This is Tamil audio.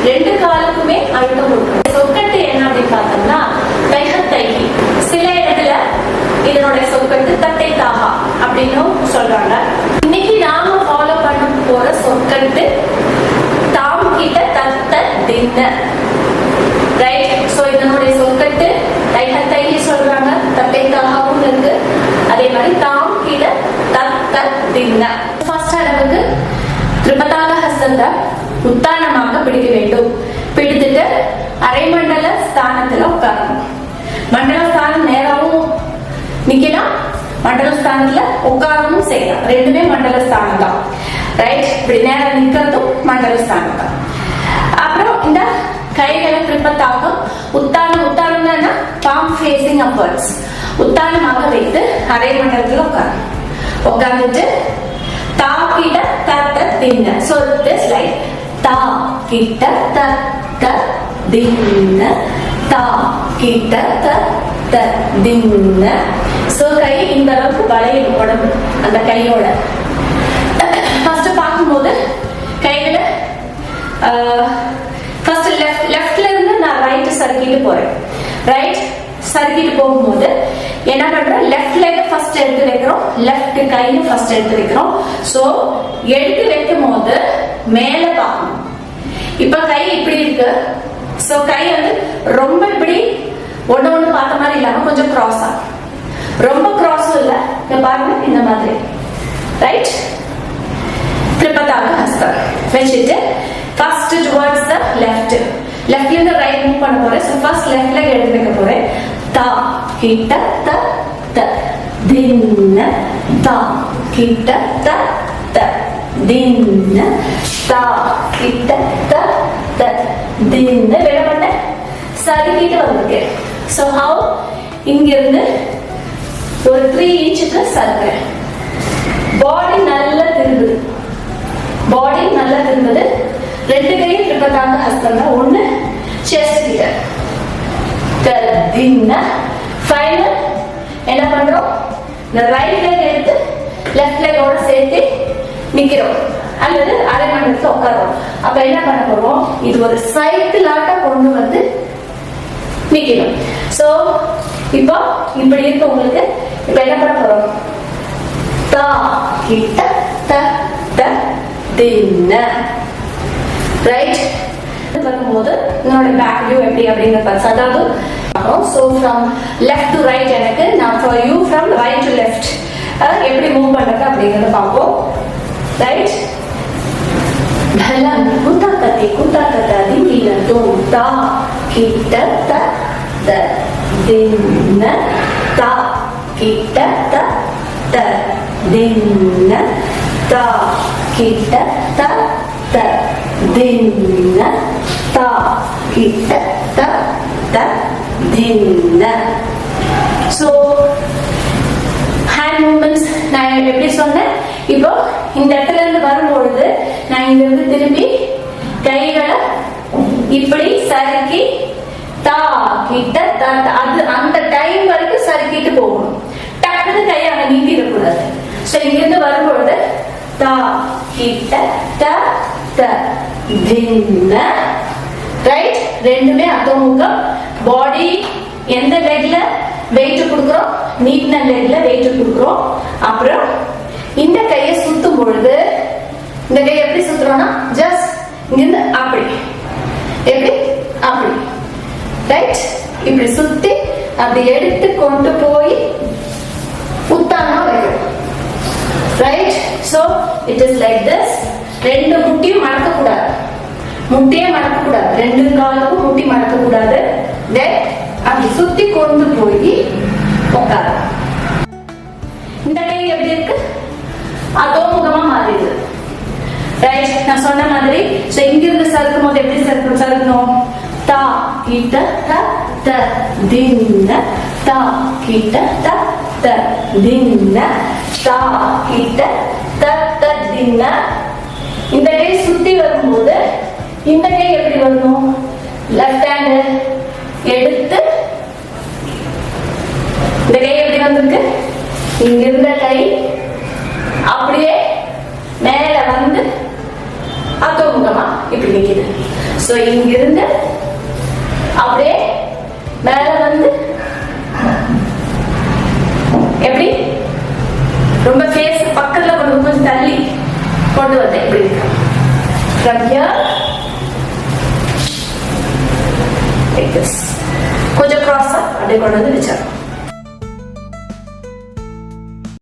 ரெண்டு காலுக்குமே அழுத்தம் கொடுக்கணும். சொற்கட்டு என்ன அப்படின்னு பார்த்தோம்னா தைஹத்தைஹி. சில இடத்துல இதனுடைய சொற்கட்டு தத்தை தாஹா அப்படின்னு சொல்றாங்க. இன்னைக்கு நாம ஃபாலோ பண்ண போற சொற்கட்டு தாம் கிட்ட தத்த தின்ன. ரைட்? சோ இதனுடைய சொற்கட்டு தைஹத்தைஹி சொல்றாங்க, தத்தை தாஹாவும் இருக்கு, அதே மாதிரி தாம் கிட்ட தத்த தின்ன. ஃபர்ஸ்ட் அளவுக்கு திரிபதாக ஹஸ்தத்தை உத்தானமாக பிடிக்க வேண்டும். பிடித்துட்டு அரைமண்டல ஸ்தானத்துல உட்காரணும். மண்டல ஸ்தானம் நேராவும் நிக்கலாம், மண்டல ஸ்தானத்துல உட்காரவும் செய்யலாம். ரெண்டுமே மண்டல ஸ்தானம் தான். ரைட்? இப்படி நேரம் நிக்கிறதும் மண்டல ஸ்தானம் தான். அப்புறம் இந்த கைகளை திரிபத்தாக உத்தானம் பாம் ஃபேசிங் அப்வர்ட்ஸ் உத்தானமாக வைத்து அரை மண்டலத்துல உட்காரணும். உட்கார்ந்துட்டு தா கிட்ட தத்த தின்ன. So this like தா கிட்ட தத்த தின்ன, தா கிட்ட தத்த தின்ன. So கை இந்த அளவுக்கு வளையும் உடம்பு அந்த கையோட. ஃபர்ஸ்ட் பார்க்கும்போது கைகளை ஃபர்ஸ்ட் லெஃப்ட்ல இருந்து நான் ரைட் சறுக்கிட்டு போறேன். ரைட் சறுக்கிட்டு போகும்போது என்ன பண்றோம், லெஃப்ட் லெக் ஃபர்ஸ்ட் எடுத்து வைக்கிறோம், லெஃப்ட் கையை ஃபர்ஸ்ட் எடுத்து வைக்கிறோம். சோ எடுத்து வைக்கும் போது மேல பார்க்கணும். இப்ப கை இப்படி இருக்கு. சோ கை வந்து ரொம்ப இப்படி ஒண்ணு பார்த்த மாதிரி இல்லாம கொஞ்சம் கிராஸா, ரொம்ப கிராஸும் இல்ல, இங்க பாருங்க இந்த மாதிரி. ரைட்? திரிபதாக ஹஸ்தம் வச்சுட்டு ஃபர்ஸ்ட் டுவர்ட்ஸ் த லெஃப்ட், லெஃப்ட்ல இருந்து ரைட் மூவ் பண்ண போறேன். சோ ஃபர்ஸ்ட் லெஃப்ட் லெக் எடுத்து வைக்க போறேன். தா கிட்ட த தின்ன, தா கிட்ட த தின்ன, தா கிட்ட த தின்ன. வேற பண்ண சறுக்கிட்டு வந்திருக்கேன். சோ ஹவ் இங்க இருந்து ஒரு 3 இன்ச்சுக்கு சறுக்கிறேன். பாடி நல்லா திரும்புது, பாடி நல்லா திரும்புது. ரெண்டு கையும் திரிபதாக ஹஸ்தம் தான். ஒண்ணு செஸ்ட் கிட்ட தின்ன. ஃபைனல் என்ன பண்றோம், இந்த ரைட் லெக் எடுத்து லெஃப்ட் லெக்கோட சேர்த்து நிக்கிறோம் அல்லது அரை மண்டலத்துல உட்காரோம். அப்ப என்ன பண்ண போறோம், இது ஒரு சைக்கிள் ஆட்ட கொண்டு வந்து நிக்கணும். சோ இப்போ இப்படி இருக்கு உங்களுக்கு. இப்ப என்ன பண்ண போறோம், தா கிட்ட த தின்ன. ரைட்? வரும்போது என்னோட பேக் வியூ எப்படி அப்படிங்கறது அதாவது so from left to right எனக்கு நான் for you from right to left எப்படி மூவ் பண்றது அப்படிங்கறத பாப்போம். ரைட்? பலம் குத்தாக்கத்தை திங்கில தா கிட்ட த தின்ன, தா கிட்ட த தின்ன, தா கிட்ட த தின்ன, தா கிட்ட த தின்ன. சோ ஹேண்ட் மூவ்மெண்ட்ஸ் நான் எப்படி சொன்னேன். இப்போ இந்த இடத்துல இருந்து வரும்பொழுது நான் இங்க இருந்து திரும்பி கைகளை இப்படி சறுக்கி தா கிட்ட அது அந்த டைம் வரைக்கும் சறுக்கிட்டு போகணும். டக்குனு கையை அங்க நீட்டிடக்கூடாது. சோ இங்க இருந்து வரும்பொழுது தா கிட்ட த தின்ன. ரைட்? ரெண்டுமே அத்தமுகம். பாடி எந்த லெக்ல வெயிட் கொடுக்குறோம், நீட்ன லெக்ல வெயிட் கொடுக்குறோம். அப்புறம் இந்த கையை சுத்தும் பொழுது இந்த கையை எப்படி சுத்துறோம்னா ஜஸ்ட் இங்கிருந்து அப்படி, எப்படி அப்படி. ரைட்? இப்படி சுத்தி அப்படி எடுத்து கொண்டு போய் உத்தானமா வைக்கணும். Right? So it is like this. ரெண்டு முட்டியும் மடக்க கூடாது, முட்டியே மடக்க கூடாது, ரெண்டு காலுக்கும் முட்டி மடக்க கூடாது. அப்படி சுத்தி கொண்டு போய் உட்கார. இந்த கை எப்படி இருக்கு, அதோ முகமா மாறிடுது. ரைட்? நான் சொன்ன மாதிரி இங்கிருந்து சறுக்கும் போது எப்படி சறுக்கணும், தா கிட்ட த தின்ன, தா கிட்ட த தின்ன, தா கிட்ட த தின்ன. இந்த கை சுத்தி வரும்போது இந்த கை எப்படி வரணும், லெஃப்ட் ஹேண்ட் எடுத்து இந்த கை எப்படி வந்திருக்கு, இங்க இருந்த கை அப்படியே மேல வந்து அதோமுகமா இப்படி நிக்குது. சோ இங்கிருந்து அப்படியே மேல வந்து எப்படி ரொம்ப ஃபேஸ் பக்கத்துல கொஞ்சம் தள்ளி கொண்டு வந்தேன். இப்படி from here like this கொஞ்சம் cross அப்படியே கொண்டு வந்து வச்சேன்.